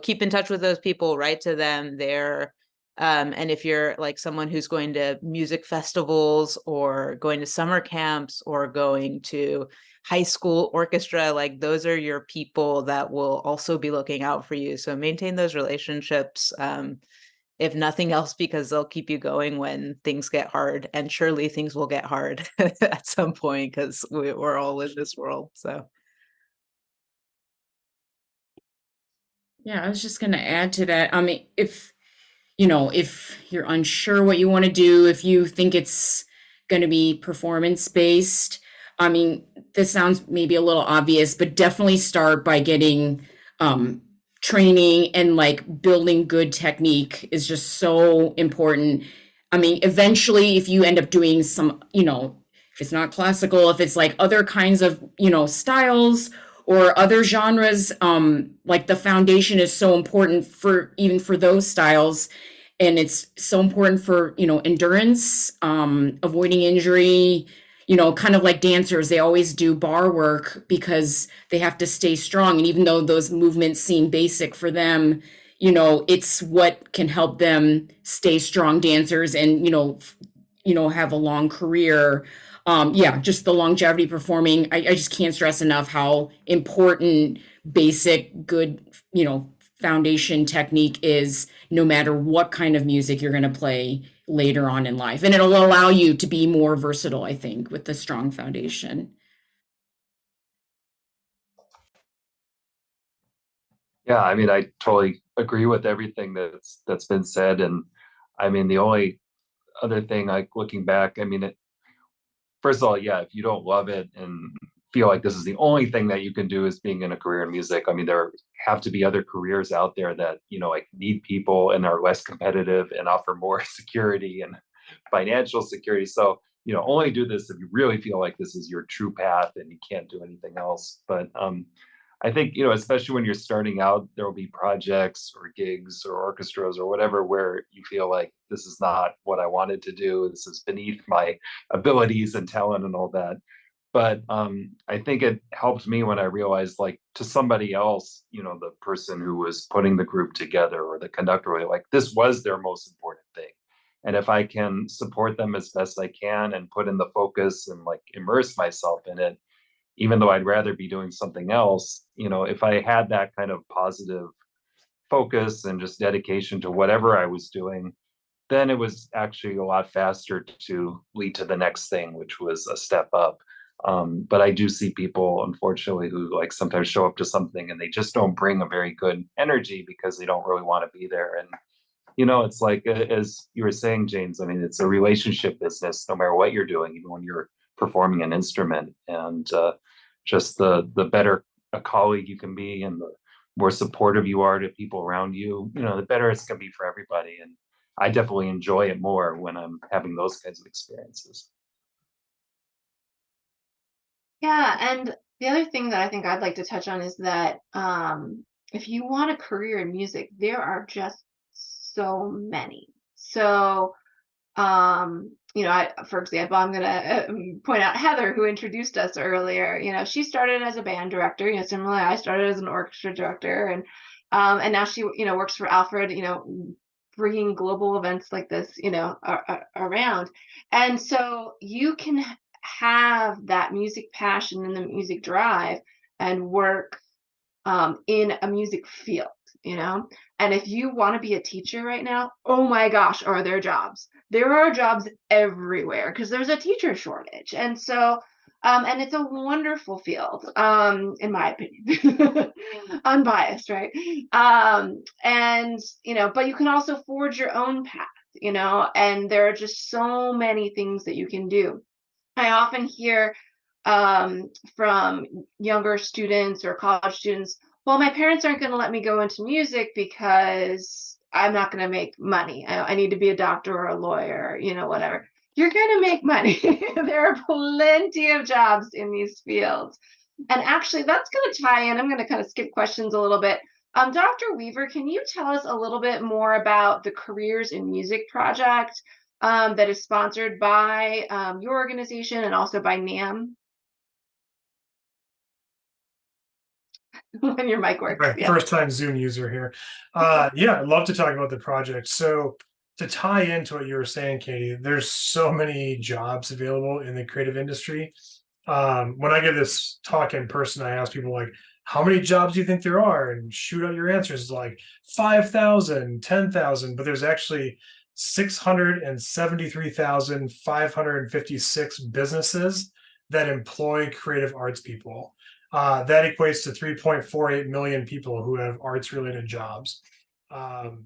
Speaker 5: keep in touch with those people, write to them there. And if you're like someone who's going to music festivals or going to summer camps or going to high school orchestra, like those are your people that will also be looking out for you. So maintain those relationships, if nothing else, because they'll keep you going when things get hard. And surely things will get hard at some point because we're all in this world. So.
Speaker 4: Yeah, I was just going to add to that. I mean, if you're unsure what you want to do, if you think it's going to be performance based, I mean, this sounds maybe a little obvious, but definitely start by getting training, and like building good technique is just so important. I mean, eventually, if you end up doing some, if it's not classical, if it's like other kinds of, styles or other genres, like the foundation is so important for even for those styles. And it's so important for, endurance, avoiding injury, kind of like dancers, they always do bar work because they have to stay strong. And even though those movements seem basic for them, it's what can help them stay strong dancers and, have a long career. Yeah, just the longevity performing. I just can't stress enough how important basic, good, foundation technique is, no matter what kind of music you're going to play later on in life. And it'll allow you to be more versatile, I think, with the strong foundation.
Speaker 3: Yeah, I mean, I totally agree with everything that's been said. And I mean, the only other thing, like looking back, I mean, first of all, yeah, if you don't love it and feel like this is the only thing that you can do is being in a career in music, I mean, there have to be other careers out there that, like need people and are less competitive and offer more security and financial security. So, only do this if you really feel like this is your true path and you can't do anything else. But I think, especially when you're starting out, there will be projects or gigs or orchestras or whatever where you feel like this is not what I wanted to do. This is beneath my abilities and talent and all that. But I think it helped me when I realized, like, to somebody else, the person who was putting the group together or the conductor, like, this was their most important thing. And if I can support them as best I can and put in the focus and like immerse myself in it, even though I'd rather be doing something else, if I had that kind of positive focus and just dedication to whatever I was doing, then it was actually a lot faster to lead to the next thing, which was a step up. But I do see people, unfortunately, who like sometimes show up to something and they just don't bring a very good energy because they don't really want to be there. And it's like, as you were saying, James, I mean, it's a relationship business, no matter what you're doing, even when you're performing an instrument. And just the better a colleague you can be and the more supportive you are to people around you, the better it's going to be for everybody. And I definitely enjoy it more when I'm having those kinds of experiences.
Speaker 2: Yeah, and the other thing that I think I'd like to touch on is that if you want a career in music, there are just so many. So, for example, I'm gonna point out Heather, who introduced us earlier. She started as a band director. Similarly, I started as an orchestra director, and now she, works for Alfred. Bringing global events like this, around, and so you can have that music passion and the music drive and work in a music field, and if you want to be a teacher right now, oh my gosh, are there jobs? There are jobs everywhere because there's a teacher shortage. And so and it's a wonderful field, in my opinion. Unbiased, right? And but you can also forge your own path, and there are just so many things that you can do. I often hear from younger students or college students, well, my parents aren't going to let me go into music because I'm not going to make money. I need to be a doctor or a lawyer, whatever. You're going to make money. There are plenty of jobs in these fields. And actually, that's going to tie in. I'm going to kind of skip questions a little bit. Dr. Weaver, can you tell us a little bit more about the Careers in Music project that is sponsored by your organization and also by NAM? When your mic works.
Speaker 7: Right,
Speaker 2: Yeah.
Speaker 7: first time Zoom user here. Yeah, I'd love to talk about the project. So to tie into what you were saying, Katie, there's so many jobs available in the creative industry. When I give this talk in person, I ask people like, how many jobs do you think there are? And shoot out your answers like 5,000, 10,000, but there's actually 673,556 businesses that employ creative arts people. That equates to 3.48 million people who have arts related jobs.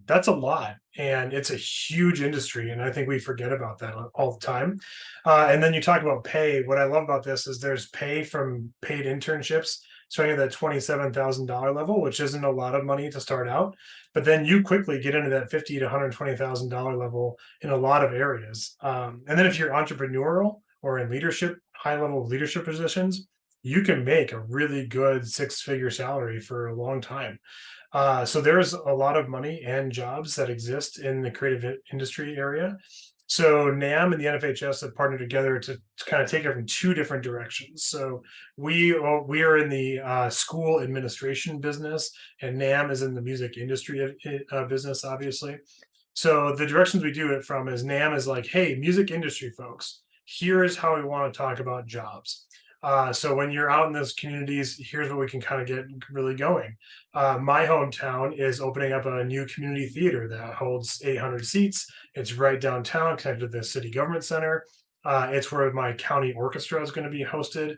Speaker 7: That's a lot, and it's a huge industry, and I think we forget about that all the time. And then you talk about pay. What I love about this is there's pay from paid internships starting at that $27,000 level, which isn't a lot of money to start out, but then you quickly get into that $50,000 to $120,000 level in a lot of areas. And then if you're entrepreneurial or in leadership, high level leadership positions, you can make a really good six-figure salary for a long time. So there's a lot of money and jobs that exist in the creative industry area. So NAM and the NFHS have partnered together to kind of take it from two different directions. So we are in the school administration business, and NAM is in the music industry business, obviously. So the directions we do it from is NAM is like, hey, music industry folks, here's how we want to talk about jobs. So when you're out in those communities, here's what we can kind of get really going. My hometown is opening up a new community theater that holds 800 seats. It's right downtown, connected to the city government center. It's where my county orchestra is going to be hosted.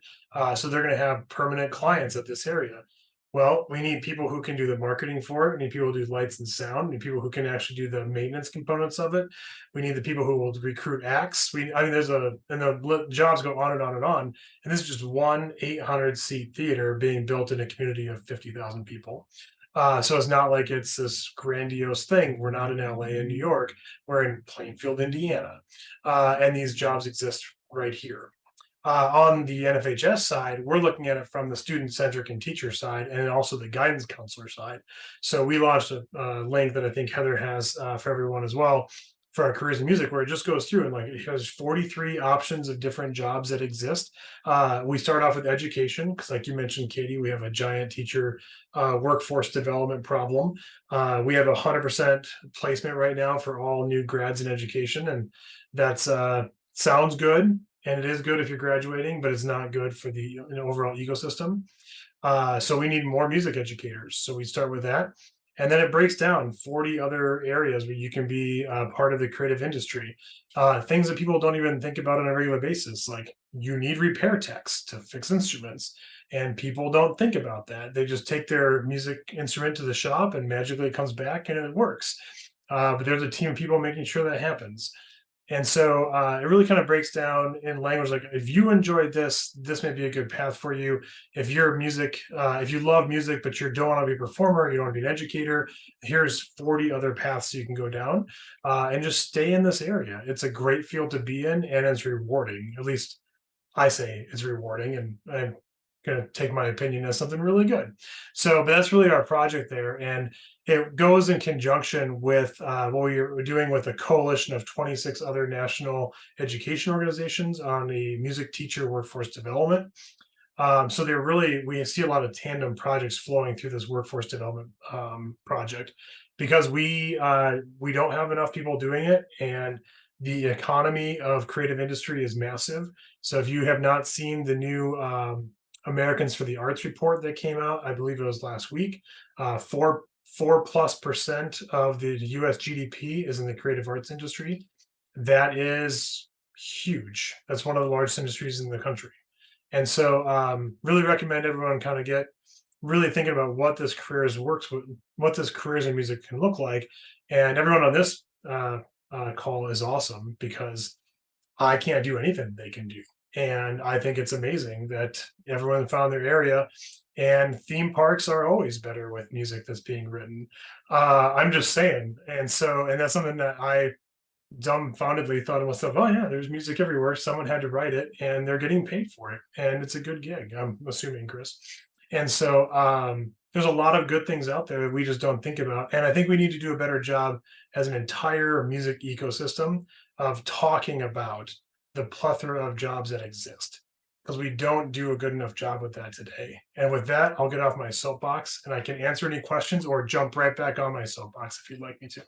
Speaker 7: So they're going to have permanent clients at this area. Well, we need people who can do the marketing for it. We need people who do lights and sound. We need people who can actually do the maintenance components of it. We need the people who will recruit acts. I mean, and the jobs go on and on and on. And this is just one 800-seat theater being built in a community of 50,000 people. So it's not like it's this grandiose thing. We're not in LA and New York. We're in Plainfield, Indiana. And these jobs exist right here. On the NFHS side, we're looking at it from the student-centric and teacher side, and also the guidance counselor side. So we launched a link that I think Heather has for everyone as well for our careers in music, where it just goes through and like it has 43 options of different jobs that exist. We start off with education because, like you mentioned, Katie, we have a giant teacher workforce development problem. We have 100% placement right now for all new grads in education, and that's sounds good. And it is good if you're graduating, but it's not good for the overall ecosystem. So we need more music educators. So we start with that. And then it breaks down 40 other areas where you can be part of the creative industry. Things that people don't even think about on a regular basis, like you need repair techs to fix instruments. And people don't think about that. They just take their music instrument to the shop and magically it comes back and it works. But there's a team of people making sure that happens. And so it really kind of breaks down in language like if you enjoyed this may be a good path for you. If you're music, if you love music, but you don't want to be a performer, you don't want to be an educator, here's 40 other paths you can go down and just stay in this area. It's a great field to be in and it's rewarding. At least I say it's rewarding, and I'm going to take my opinion as something really good. So, but that's really our project there. And it goes in conjunction with what we're doing with a coalition of 26 other national education organizations on the music teacher workforce development. So we see a lot of tandem projects flowing through this workforce development project because we don't have enough people doing it, and the economy of creative industry is massive. So if you have not seen the new Americans for the Arts report that came out, I believe it was last week, 4+% of the US GDP is in the creative arts industry. That is huge. That's one of the largest industries in the country. And so really recommend everyone kind of get really thinking about what this careers in music can look like. And everyone on this call is awesome because I can't do anything they can do. And I think it's amazing that everyone found their area, and theme parks are always better with music that's being written. I'm just saying. And that's something that I dumbfoundedly thought to myself, oh yeah, there's music everywhere. Someone had to write it and they're getting paid for it. And it's a good gig, I'm assuming, Chris. And so there's a lot of good things out there that we just don't think about. And I think we need to do a better job as an entire music ecosystem of talking about the plethora of jobs that exist, because we don't do a good enough job with that today. And with that, I'll get off my soapbox and I can answer any questions or jump right back on my soapbox if you'd like me to.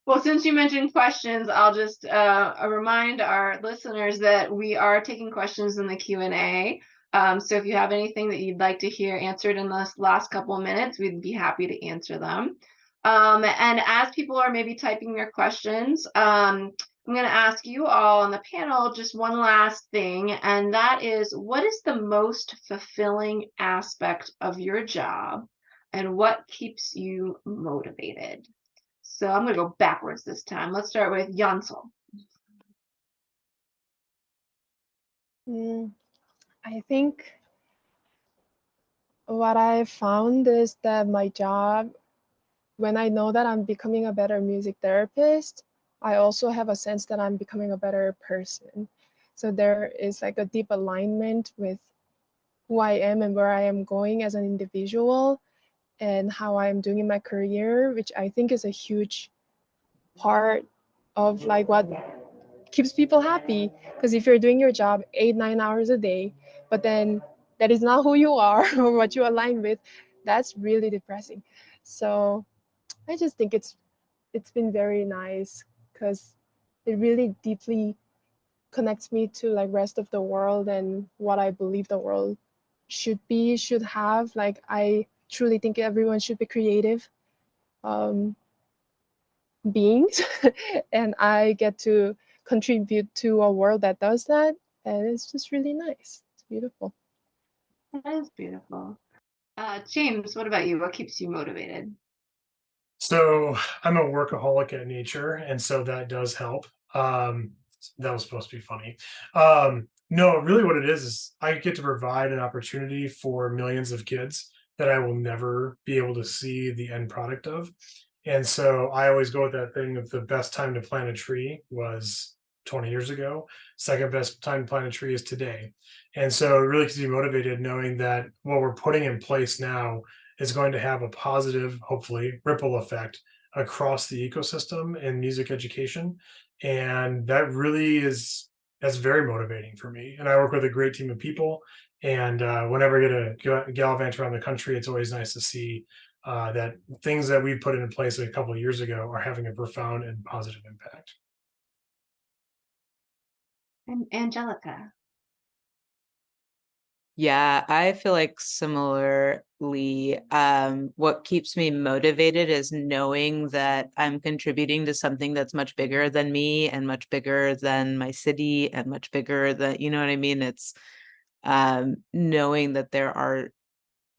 Speaker 2: Well, since you mentioned questions, I'll just remind our listeners that we are taking questions in the Q&A. So if you have anything that you'd like to hear answered in the last couple of minutes, we'd be happy to answer them. And as people are maybe typing their questions, I'm going to ask you all on the panel just one last thing, and that is, what is the most fulfilling aspect of your job and what keeps you motivated? So I'm going to go backwards this time. Let's start with Yeonsol.
Speaker 6: I think what I found is that my job, when I know that I'm becoming a better music therapist, I also have a sense that I'm becoming a better person. So there is like a deep alignment with who I am and where I am going as an individual and how I am doing in my career, which I think is a huge part of like what keeps people happy. Because if you're doing your job 8-9 hours a day, but then that is not who you are or what you align with, that's really depressing. So I just think it's been very nice because it really deeply connects me to like rest of the world and what I believe the world should have. Like I truly think everyone should be creative beings and I get to contribute to a world that does that, and it's just really nice. It's beautiful.
Speaker 2: That is beautiful. James, what about you? What keeps you motivated?
Speaker 7: So I'm a workaholic at nature, and so that does help. That was supposed to be funny. No, really what it is I get to provide an opportunity for millions of kids that I will never be able to see the end product of. And so I always go with that thing of the best time to plant a tree was 20 years ago. Second best time to plant a tree is today. And so it really keeps me motivated knowing that what we're putting in place now is going to have a positive, hopefully, ripple effect across the ecosystem in music education. And that really that's very motivating for me. And I work with a great team of people. And whenever I get to gallivant around the country, it's always nice to see that things that we put in place a couple of years ago are having a profound and positive impact.
Speaker 2: And Angelica.
Speaker 5: Yeah, I feel like similarly, what keeps me motivated is knowing that I'm contributing to something that's much bigger than me and much bigger than my city and much bigger than, you know what I mean? It's knowing that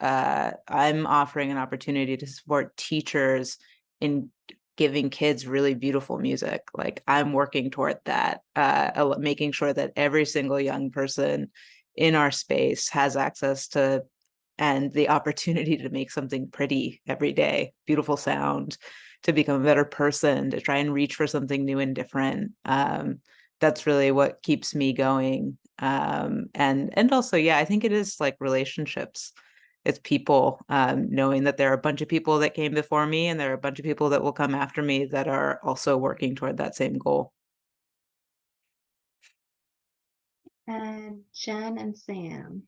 Speaker 5: I'm offering an opportunity to support teachers in giving kids really beautiful music. Like I'm working toward that, making sure that every single young person in our space has access to and the opportunity to make something pretty every day, beautiful sound, to become a better person, to try and reach for something new and different. That's really what keeps me going. And also, yeah, I think it is like relationships. It's people, knowing that there are a bunch of people that came before me and there are a bunch of people that will come after me that are also working toward that same goal.
Speaker 2: And Jen and Sam.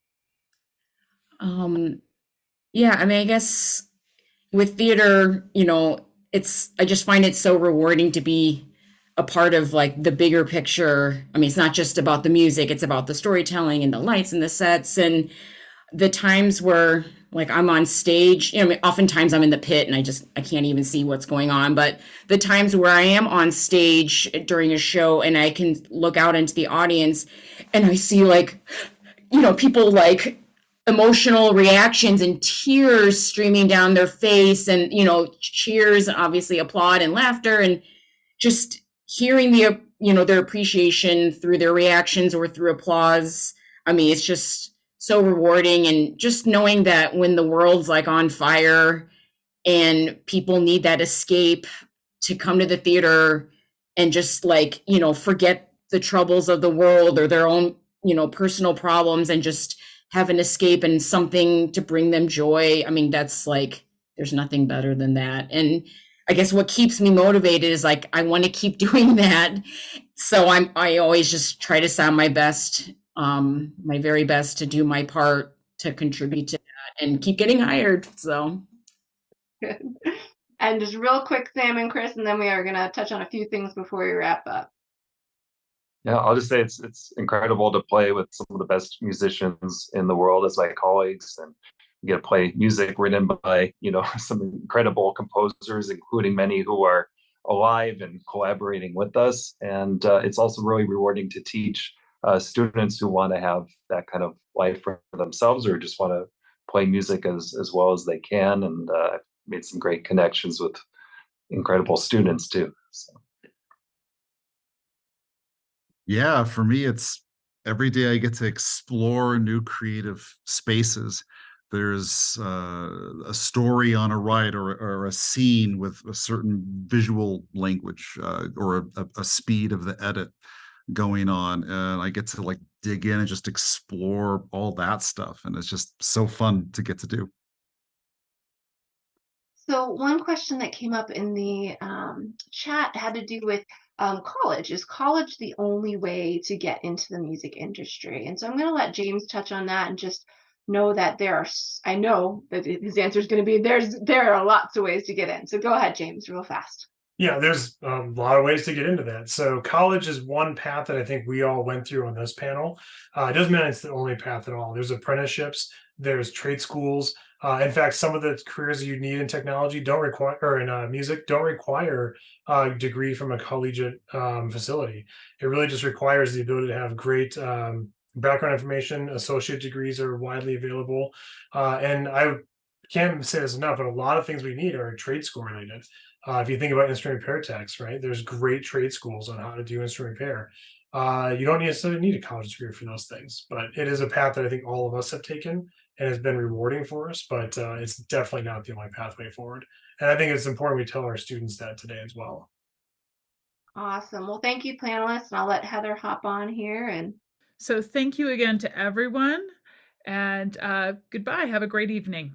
Speaker 4: Yeah, I mean, I guess with theater, I just find it so rewarding to be a part of like the bigger picture. I mean, it's not just about the music, it's about the storytelling and the lights and the sets and the times where like I'm on stage, I mean, oftentimes I'm in the pit and I can't even see what's going on, but the times where I am on stage during a show and I can look out into the audience and I see like, people like emotional reactions and tears streaming down their face and, cheers, obviously applaud and laughter and just hearing their appreciation through their reactions or through applause. I mean, it's just so rewarding. And just knowing that when the world's like on fire and people need that escape to come to the theater and just like, forget the troubles of the world or their own, personal problems and just have an escape and something to bring them joy. I mean, that's like, there's nothing better than that. And I guess what keeps me motivated is like, I want to keep doing that. So I always just try to sound my best, my very best to do my part to contribute to that and keep getting hired. So.
Speaker 2: Good. And just real quick, Sam and Chris, and then we are going to touch on a few things before we wrap up.
Speaker 3: Yeah, I'll just say it's incredible to play with some of the best musicians in the world as my colleagues, and get to play music written by some incredible composers, including many who are alive and collaborating with us. And it's also really rewarding to teach students who want to have that kind of life for themselves or just want to play music as well as they can. And I've made some great connections with incredible students too. So.
Speaker 8: Yeah, for me, it's every day I get to explore new creative spaces. There's a story on a ride or a scene with a certain visual language or a speed of the edit going on. And I get to like dig in and just explore all that stuff. And it's just so fun to get to do.
Speaker 2: So one question that came up in the chat had to do with college. Is college the only way to get into the music industry? And so I'm going to let James touch on that and just know that I know that his answer is going to be there are lots of ways to get in. So go ahead, James, real fast.
Speaker 7: Yeah, there's a lot of ways to get into that. So college is one path that I think we all went through on this panel. It doesn't mean it's the only path at all. There's apprenticeships, there's trade schools. In fact, some of the careers you need in technology don't require, or in music, don't require a degree from a collegiate facility. It really just requires the ability to have great background information. Associate degrees are widely available. And I can't say this enough, but a lot of things we need are trade school related. If you think about instrument repair techs, right? There's great trade schools on how to do instrument repair. You don't necessarily need a college degree for those things, but it is a path that I think all of us have taken and has been rewarding for us. But it's definitely not the only pathway forward. And I think it's important we tell our students that today as well.
Speaker 2: Awesome. Well, thank you, panelists, and I'll let Heather hop on here. And
Speaker 1: So thank you again to everyone, and goodbye. Have a great evening.